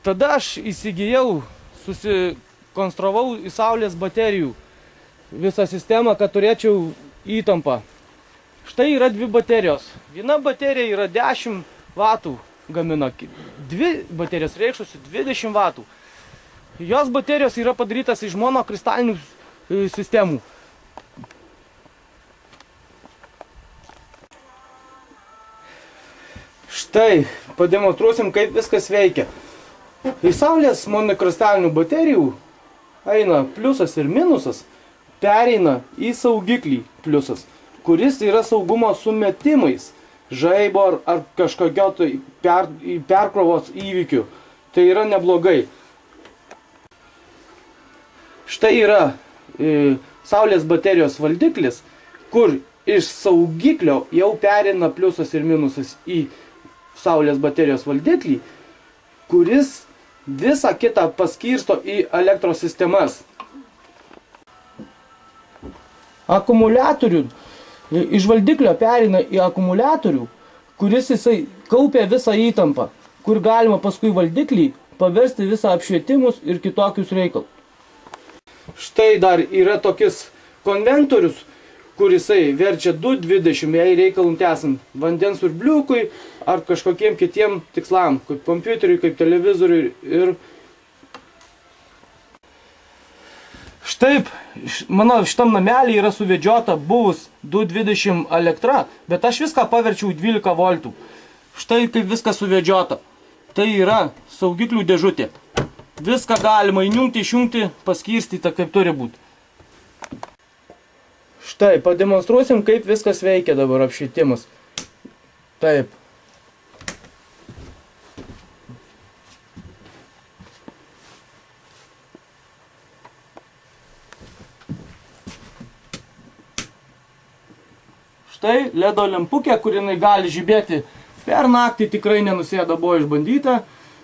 tada aš įsigijau, susikonstravau į saulės baterijų visą sistemą, kad turėčiau įtampą. Štai yra dvi baterijos. Viena baterija yra 10 vatų gamina, dvi baterijos reikšusi 20 vatų. Jos baterijos yra padarytas iš monokristalinių sistemų. Štai, pademonstruosim, kaip viskas veikia. Į saulės monokristalinių baterijų eina pliusas ir minusas, pereina į saugiklį pliusas, kuris yra saugumo sumetimais, žaibo ar kažkokio tai perkrovos įvykių. Tai yra neblogai. Štai yra saulės baterijos valdiklis, kur iš saugiklio jau pereina pliusas ir minusas į saulės baterijos valdiklį, kuris visą kitą paskirsto į elektros sistemas. Akumuliatorių iš valdiklio pereina į akumuliatorių, kuris jisai kaupia visą įtampą, kur galima paskui valdiklį paversti visą apšvietimus ir kitokius reikalus. Štai dar yra tokis konventorius, kur jisai verčia 220, jei reikalum tęsant vandens siurbliukui ar kažkokiem kitiem tikslam, kaip kompiuteriui, kaip televizoriui ir... Štaip, mano šitam namelį yra suvedžiota buvus 220 elektra, bet aš viską paverčiau 12 voltų. Štai kaip viskas suvedžiota. Tai yra saugiklių dėžutė. Viską galima įjungti, išjungti, paskirstyta kaip turi būti. Štai, pademonstruosim, kaip viskas veikia dabar apšvietimas. Taip. Štai ledo lempukė, kur jinai gali žibėti per naktį, tikrai nenusėda, buvo išbandyta.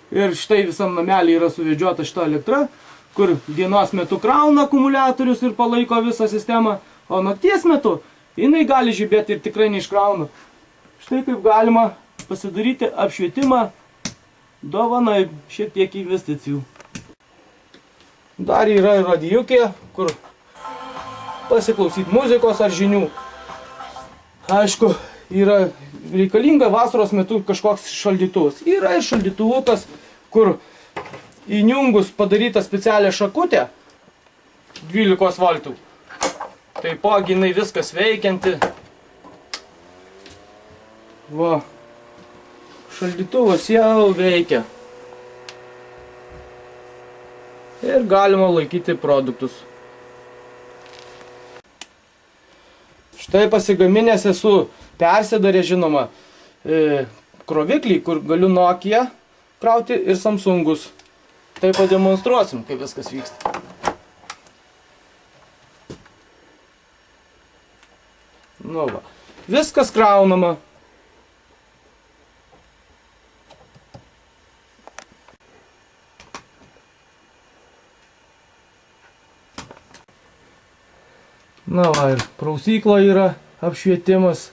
Ir štai visam namelį yra suvedžiota šita elektra, kur dienos metu krauna akumuliatorius ir palaiko visą sistemą, o nakties metu jinai gali žibėti ir tikrai neiškrauna. Štai kaip galima pasidaryti apšvietimą dovanai, šiek tiek investicijų. Dar yra radijukė, kur pasiklausyti muzikos ar žinių. Aišku, yra reikalinga vasaros metu kažkoks šaldytuvas. Yra ir šaldytuvukas, kur įjungus padaryta specialią šakutę 12 voltų. Taipogi jinai viskas veikianti. Va, šaldytuvas jau veikia. Ir galima laikyti produktus. Štai pasigaminęs esu persidarė, žinoma, kroviklį, kur galiu Nokia krauti ir Samsungus. Tai pademonstruosim, kaip viskas vyksta. Nu va, viskas kraunama. Na va, ir prausyklo yra apšvietimas.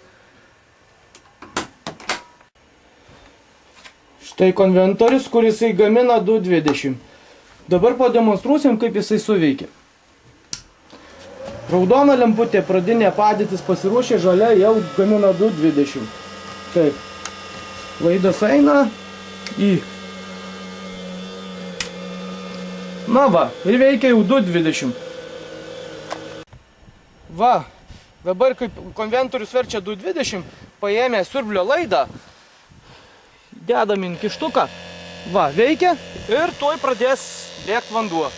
Štai konventorius, kur jisai gamina 220. Dabar pademonstruosim, kaip jisai suveikia. Raudona lemputė, pradinė padėtis pasiruošė, žalia jau gamina 220. Taip. Laidas eina į... Na va, ir veikia jau 220. Va, dabar kaip konventorius verčia 220, paėmė siurblio laidą, dedam į kištuką, va, veikia ir tuoj pradės bėgti vanduo.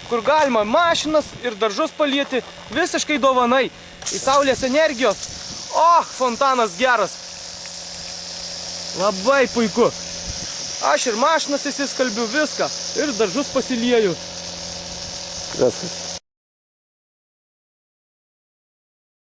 Kur galima mašinas ir daržus palieti visiškai dovanai. Į saulės energijos, fontanas geras. Labai puiku. Aš ir mašinas įsiskalbiu viską ir daržus pasilieju. Viskas.